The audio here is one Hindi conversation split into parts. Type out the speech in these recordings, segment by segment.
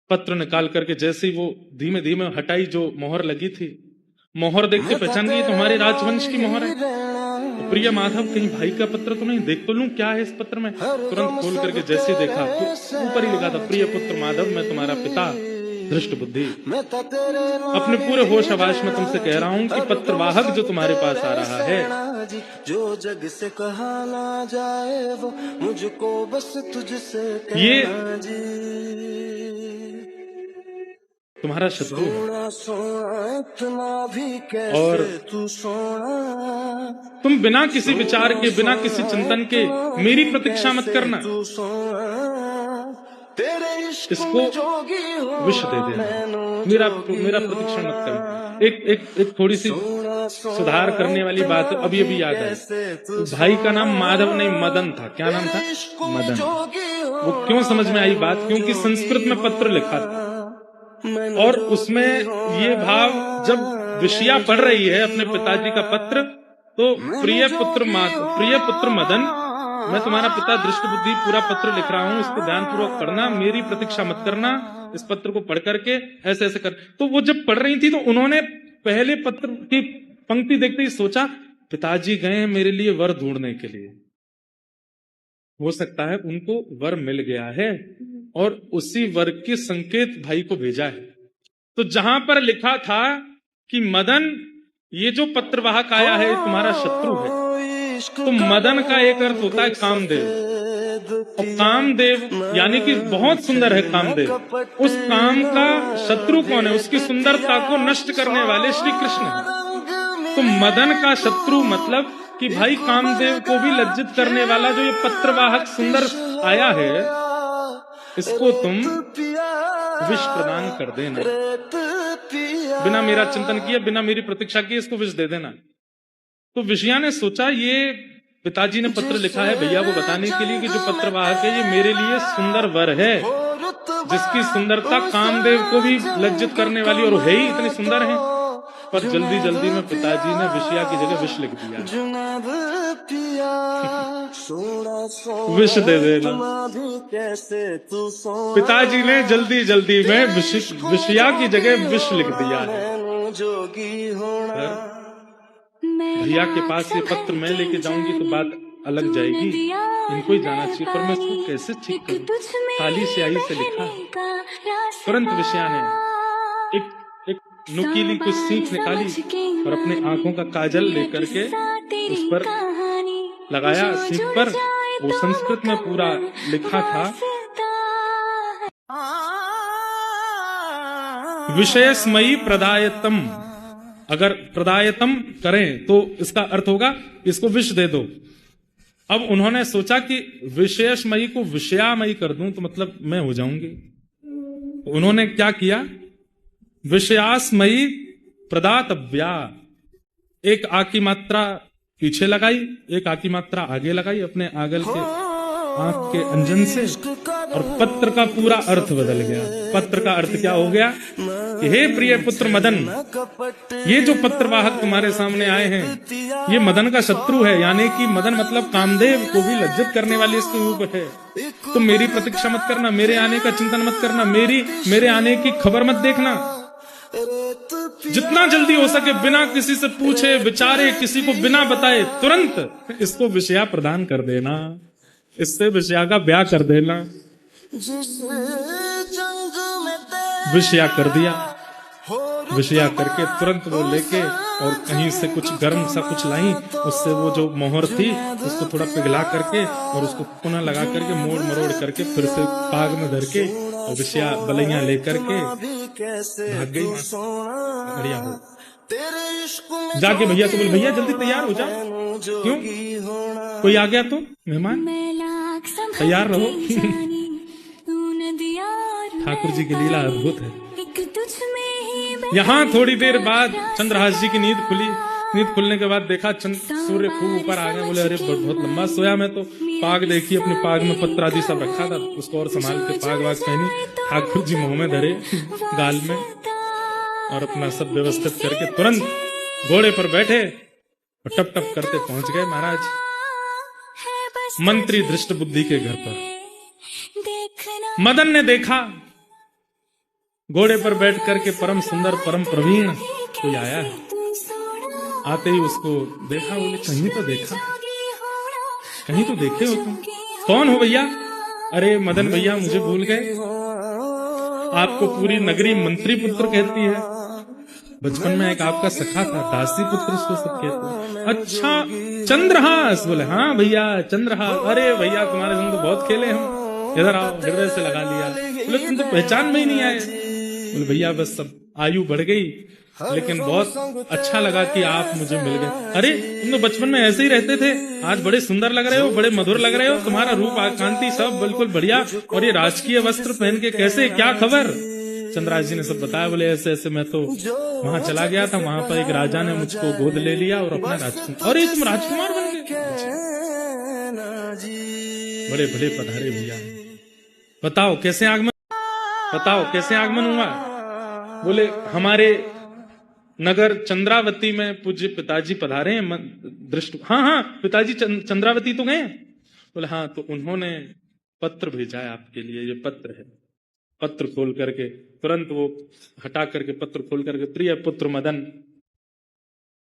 पत्र निकाल करके जैसे ही वो धीमे धीमे हटाई, जो मोहर लगी थी, मोहर देख के पहचान गई तुम्हारे राजवंश की मोहर है। तो प्रिय माधव, कहीं भाई का पत्र तो नहीं, देख तो लूं क्या है इस पत्र में। तुरंत खोल करके जैसे देखा तो ऊपर ही लिखा था, प्रिय पुत्र माधव, मैं तुम्हारा पिता धृष्ट बुद्धि अपने पूरे होश आवास में तुमसे कह रहा हूं कि पत्रवाहक जो तुम्हारे पास आ रहा है, जो जग से कहा ना जाए वो मुझको बस तुझसे ये कहना जी, तुम्हारा शत्रु है। सोना सोना इतना भी कैसे और तू सोना, तुम बिना किसी विचार के, बिना किसी चिंतन के मेरी प्रतीक्षा मत करना, तू सोना तेरे इसको विष दे देना, मेरा प्रतीक्षा मत करना। एक थोड़ी सी सुधार करने वाली बात अभी अभी याद आई। भाई का नाम माधव नहीं मदन था। क्या नाम था? मदन। वो क्यों समझ में आई बात? क्योंकि संस्कृत में पत्र लिखा था और उसमें ये भाव, जब विषया पढ़ रही है अपने पिताजी का पत्र, तो प्रिय पुत्र मदन, मैं तुम्हारा पिता दृष्ट बुद्धि पूरा पत्र लिख रहा हूं, इसको ध्यानपूर्वक पढ़ना, मेरी प्रतीक्षा मत करना, इस पत्र को पढ़ करके ऐसे ऐसे कर। तो वो जब पढ़ रही थी तो उन्होंने पहले पत्र की पंक्ति देखते ही सोचा, पिताजी गए मेरे लिए वर ढूंढने के लिए, हो सकता है उनको वर मिल गया है और उसी वर के संकेत भाई को भेजा है। तो जहां पर लिखा था कि मदन, ये जो पत्रवाहक आया है तुम्हारा शत्रु है, तो मदन का एक अर्थ होता है कामदेव, और कामदेव यानी कि बहुत सुंदर है कामदेव। उस काम का शत्रु कौन है? उसकी सुंदरता को नष्ट करने वाले श्री कृष्ण है। तो मदन का शत्रु मतलब कि भाई कामदेव को भी लज्जित करने वाला जो ये पत्रवाहक सुंदर आया है, इसको तुम विष प्रदान कर देना, बिना मेरा चिंतन किए, बिना मेरी प्रतीक्षा किए इसको विष दे देना। तो विषया ने सोचा, ये पिताजी ने पत्र लिखा है भैया को बताने के लिए कि जो पत्रवाहक है ये मेरे लिए सुंदर वर है, जिसकी सुंदरता कामदेव को भी लज्जित करने वाली, और है ही इतनी सुंदर है। पर जल्दी जल्दी में पिताजी ने विषया की जगह विष लिख दिया, विष दे देना। पिताजी ने जल्दी जल्दी में विषया की जगह विष लिख दिया है। भैया के पास ये पत्र मैं लेके जाऊंगी तो बात अलग जाएगी, इनको ही जाना चाहिए, पर मैं इसको कैसे ठीक करूं? खाली स्याही से लिखा। तुरंत विषया ने एक नुकीली कुछ सीख निकाली और अपने आंखों का काजल लेकर के उस पर लगाया, सीख पर। वो संस्कृत में पूरा लिखा था, विषयस्मयी प्रदायतम। अगर प्रदायतम करें तो इसका अर्थ होगा इसको विष दे दो। अब उन्होंने सोचा कि विषयस्मयी को विषयामयी कर दूं तो मतलब मैं हो जाऊंगी। उन्होंने क्या किया, विषयास्मयी प्रदातव्या, एक आ की मात्रा पीछे लगाई, एक आ की मात्रा आगे लगाई अपने आगल के आंख के अंजन से, और पत्र का पूरा अर्थ बदल गया। पत्र का अर्थ क्या हो गया कि हे प्रिय पुत्र मदन, ये जो पत्रवाहक तुम्हारे सामने आए हैं ये मदन का शत्रु है, यानी कि मदन मतलब कामदेव को भी लज्जित करने वाली इसके रूप है। तो मेरी प्रतीक्षा मत करना, मेरे आने का चिंतन मत करना, मेरे आने की खबर मत देखना। जितना जल्दी हो सके बिना किसी से पूछे विचारे, किसी को बिना बताए तुरंत इसको विषया प्रदान कर देना, इससे विषया का ब्याह कर देना। विषया कर दिया। विषया करके तुरंत वो लेके और कहीं से कुछ गर्म सा कुछ लाई, उससे वो जो मोहर थी उसको थोड़ा पिघला करके और उसको पुनः लगा करके मोड़ मरोड़ करके फिर से पाग में धर के और विषया बलैया लेकर के भाग गई। बढ़िया हो जाके भैया से बोल, भैया जल्दी तैयार हो जा। क्यों? कोई आ गया तो मेहमान, तैयार रहो। ठाकुर जी की लीला अद्भुत है। यहाँ थोड़ी देर बाद चंद्रहास जी की नींद खुली। नींद खुलने के बाद देखा सूर्य खूब ऊपर आ गए। बोले अरे बहुत लंबा सोया मैं तो। पाग देखी, अपने पाग में पत्र आदि सब रखा था, उसको और संभाल के पाग वाग पहनी, ठाकुर जी मुंह में धरे गाल में, और अपना सब व्यवस्थित करके तुरंत घोड़े पर बैठे और टप टप करते पहुंच गए महाराज मंत्री धृष्ट बुद्धि के घर पर। मदन ने देखा घोड़े पर बैठ करके परम सुंदर परम प्रवीण कोई आया है। आते ही उसको देखा, बोले कहीं तो देखा, कहीं तो देखे हो तुम, कौन हो भैया? अरे मदन भैया मुझे भूल गए, आपको पूरी नगरी मंत्री पुत्र कहती है, बचपन में एक आपका सखा था, दासी पुत्र उसको सब कहते हैं। अच्छा चंद्रहास? बोले हाँ भैया चंद्रहास। अरे भैया तुम्हारे संग तो बहुत खेले हम, इधर आओ, हृदय से लगा लिया। बोले तुम तो पहचान में ही नहीं आए। बोले भैया बस सब आयु बढ़ गई, लेकिन बहुत अच्छा लगा कि आप मुझे मिल गए। अरे तुम तो बचपन में ऐसे ही रहते थे, आज बड़े सुंदर लग रहे हो, बड़े मधुर लग रहे हो, तुम्हारा रूप कांति सब बिल्कुल बढ़िया, और ये राजकीय वस्त्र पहन के कैसे, क्या खबर? चंद्रहास जी ने सब बताया। बोले ऐसे ऐसे मैं तो वहां चला गया था, वहां पर एक राजा ने मुझको गोद ले लिया और अपना राजकुमार। अरे तुम राजकुमार बन गए? बड़े भले पधारे भैया, बताओ कैसे आगमन, बताओ कैसे आगमन हुआ? बोले हमारे नगर चंद्रावती में पूज्य पिताजी पधारे हैं, दृष्ट। हाँ हाँ पिताजी चंद्रावती तो गए? बोले हाँ, तो उन्होंने पत्र भेजा है आपके लिए, ये पत्र है। पत्र खोल करके तुरंत वो हटा करके पत्र खोल करके, प्रिय पुत्र मदन,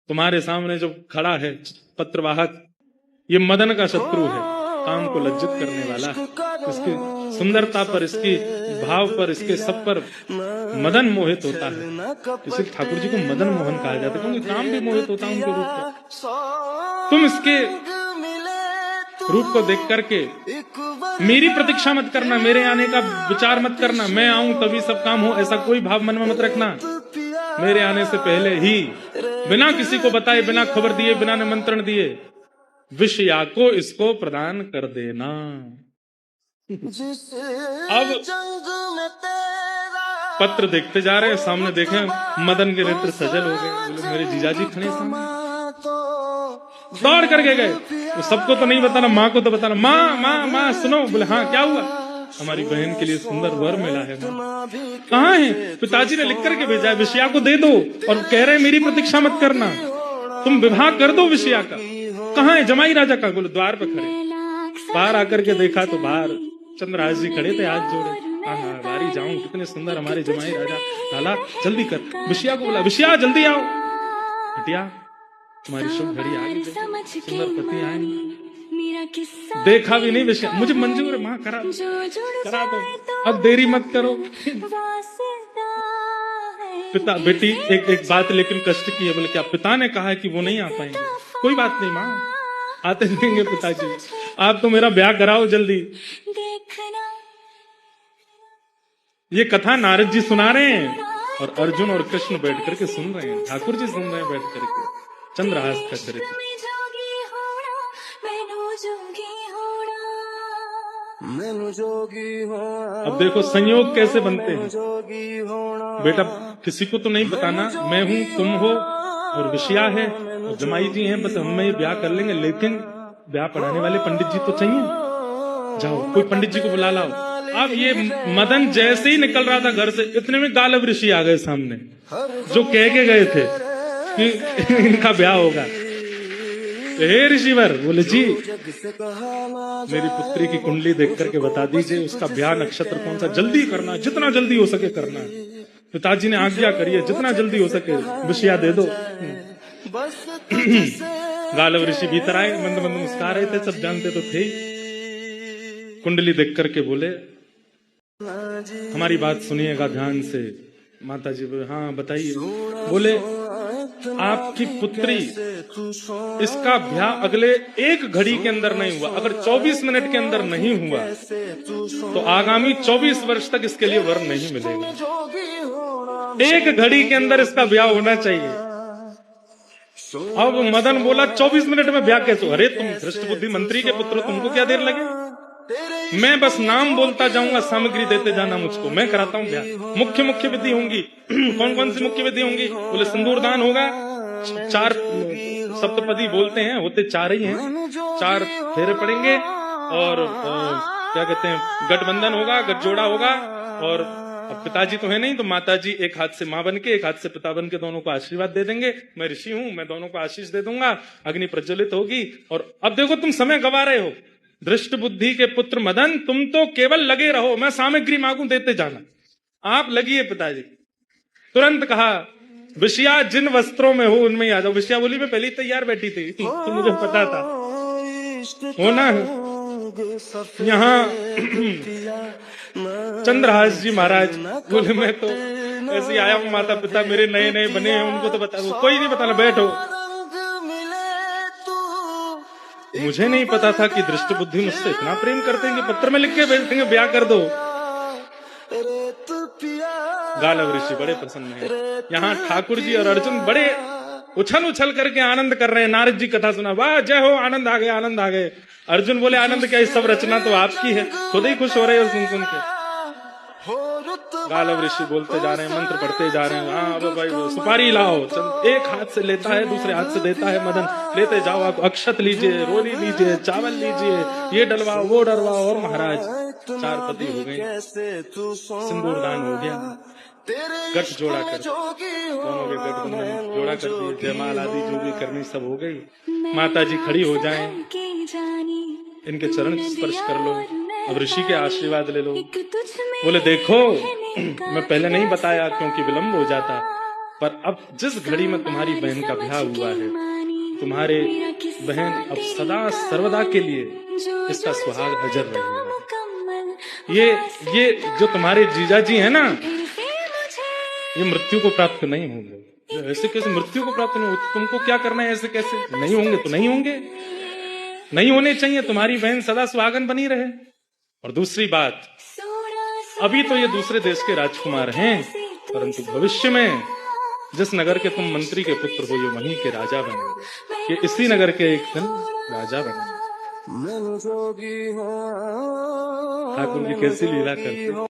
तुम्हारे सामने जो खड़ा है पत्रवाहक, ये मदन का शत्रु है, काम को लज्जित करने वाला है। इसकी सुंदरता पर, इसकी भाव पर, इसके सब पर मदन मोहित होता है। इसलिए ठाकुर जी को मदन मोहन कहा जाता है, क्योंकि काम भी मोहित होता है उनके रूप पर। तुम इसके रूप को देख करके मेरी प्रतीक्षा मत करना, मेरे आने का विचार मत करना, मैं आऊं तभी सब काम हो, ऐसा कोई भाव मन में मत रखना। मेरे आने से पहले ही बिना किसी को बताए, बिना खबर दिए, बिना निमंत्रण दिए विषया को इसको प्रदान कर देना। अब पत्र देखते जा रहे हैं, सामने देखे मदन के नेत्र सजल हो गए। मेरे जीजाजी खड़े सामने, दौड़ करके गए। वो सबको तो नहीं बताना, माँ को तो बताना। माँ माँ माँ सुनो। बोले हाँ क्या हुआ? हमारी बहन के लिए सुंदर वर मिला है। कहाँ है? पिताजी ने लिख करके भेजा है, विषया को दे दो, और कह रहे मेरी प्रतीक्षा मत करना, तुम विवाह कर दो विषया का। कहाँ है? जमाई राजा का। बोले द्वार पर खड़े। बाहर आकर के देखा तो बाहर चंद्रहास जी खड़े थे, हाथ जोड़े। हाँ बारी जाऊं, कितने सुंदर हमारे जमाई राजा। लाला जल्दी कर। विषया को बोला, विषया जल्दी आओ। हटिया, तुम्हारी शुभ घड़ी आ गई, सुंदर पति आए। देखा भी नहीं विषय, मुझे मंजूर है माँ, करा दो, अब देरी मत करो। पिता बेटी एक बात लेकिन कष्ट की है। बोले क्या? पिता ने कहा है कि वो नहीं आ पाएंगे। कोई बात नहीं माँ, आते देंगे पिताजी, आप तो मेरा ब्याह कराओ जल्दी। ये कथा नारद जी सुना रहे हैं और अर्जुन और कृष्ण बैठ करके सुन रहे हैं, ठाकुर जी सुन रहे हैं बैठ करके चंद्रहास का चरित्र। अब देखो संयोग कैसे बनते हैं। बेटा किसी को तो नहीं बताना, मैं हूं, तुम हो और विषया है और जमाई जी हैं, बस हम ये ब्याह कर लेंगे, लेकिन ब्याह पढ़ाने वाले पंडित जी तो चाहिए। जाओ कोई पंडित जी को बुला लाओ। अब ये मदन जैसे ही निकल रहा था घर से, इतने में गालव ऋषि आ गए सामने, जो कह के गए थे कि इनका ब्याह होगा। हे ऋषिवर, बोले जी मेरी पुत्री की कुंडली देख करके बता दीजिए उसका ब्याह नक्षत्र कौन सा, जल्दी करना, जितना जल्दी हो सके करना। पिताजी ने आज्ञा करी है, जितना जल्दी हो सके विषया दे दो। गालव ऋषि भीतर आए, मंद मंद मुस्कुरा रहे थे, सब जानते तो थे। कुंडली देख करके बोले हमारी बात सुनिएगा ध्यान से। माता जी बोले हाँ बताइए। बोले आपकी पुत्री, इसका ब्याह अगले एक घड़ी के अंदर नहीं हुआ, अगर 24 मिनट के अंदर नहीं हुआ तो आगामी 24 वर्ष तक इसके लिए वर नहीं मिलेगा। एक घड़ी के अंदर इसका ब्याह होना चाहिए। अब मदन बोला 24 मिनट में ब्याह कैसे? अरे तुम भ्रष्ट बुद्धि मंत्री के पुत्र, तुमको क्या देर लगे? मैं बस नाम बोलता जाऊंगा, सामग्री देते जाना मुझको, मैं कराता हूँ ब्याह। मुख्य मुख्य विधि होंगी। कौन कौन सी मुख्य विधि होंगी? बोले सिंदूर दान होगा, 4 सप्तपदी बोलते हैं, होते 4 ही हैं, 4 फेरे पड़ेंगे, और क्या कहते हैं गठबंधन होगा, गठजोड़ा होगा। और अब पिताजी तो है नहीं, तो माताजी एक हाथ से माँ बन के, एक हाथ से पिता बन के दोनों को आशीर्वाद दे देंगे। मैं ऋषि हूं, मैं दोनों को आशीष दे दूंगा, अग्नि प्रज्वलित होगी। और अब देखो तुम समय गवा रहे हो, दृष्ट बुद्धि के पुत्र मदन, तुम तो केवल लगे रहो, मैं सामग्री मांगू देते जाना। आप लगिए पिताजी। तुरंत कहा विषया जिन वस्त्रों में हो उनमें ही आ जाओ। विषया बोली मैं पहले ही तैयार बैठी थी, तो मुझे पता था होना है। यहाँ चंद्रहास जी महाराज बोले मैं तो ऐसे आया हूँ, माता पिता मेरे नए नए बने हैं, उनको तो बता दो। कोई नहीं बताना, बैठो। मुझे नहीं पता था कि दृष्ट बुद्धि मुझसे इतना प्रेम करते हैं कि पत्र में लिख के भेज देंगे ब्याह कर दो। गालव ऋषि बड़े प्रसन्न हैं। यहाँ ठाकुर जी और अर्जुन बड़े उछल उछल करके आनंद कर रहे हैं। नारद जी कथा सुना, वाह जय हो, आनंद आ गए, आनंद आ गए। अर्जुन बोले आनंद क्या, इस सब रचना तो आपकी है, खुद ही खुश हो रहे हो सुन सुन के। गालव ऋषि बोलते जा रहे हैं, मंत्र पढ़ते जा रहे हैं। हाँ अब भाई सुपारी लाओ। एक हाथ से लेता है, दूसरे हाथ से देता है मदन। लेते जाओ, आप अक्षत लीजिए, रोली लीजिए, चावल लीजिए, ये डलवाओ वो डलवाओ। और महाराज 4 पति हो गए, सिंदूर दान हो गया, गठ जोड़ा कर दोनों के गठबंधन जोड़ा कर दिए, जयमाल आदि जो भी करनी सब हो गई। माता जी खड़ी हो जाएं, इनके चरण स्पर्श कर लो, अब ऋषि के आशीर्वाद ले लो। बोले देखो मैं पहले नहीं बताया क्योंकि विलंब हो जाता, पर अब जिस घड़ी में तुम्हारी बहन का ब्याह हुआ है, तुम्हारे बहन अब सदा सर्वदा के लिए इसका सुहाग अजर रहेगा। ये जो तुम्हारे जीजा जी है ना, ये मृत्यु को प्राप्त नहीं होंगे। ऐसे कैसे मृत्यु को प्राप्त नहीं होते? तुमको क्या करना है, ऐसे कैसे नहीं होंगे? तो नहीं होंगे, नहीं होने चाहिए। तुम्हारी बहन सदा सुहागन बनी रहे। और दूसरी बात, अभी तो ये दूसरे देश के राजकुमार हैं, परंतु भविष्य में जिस नगर के तुम मंत्री के पुत्र हो, ये वहीं के राजा बनेंगे। ये इसी नगर के एक दिन राजा बनेंगे। ठाकुर जी कैसी लीला करते।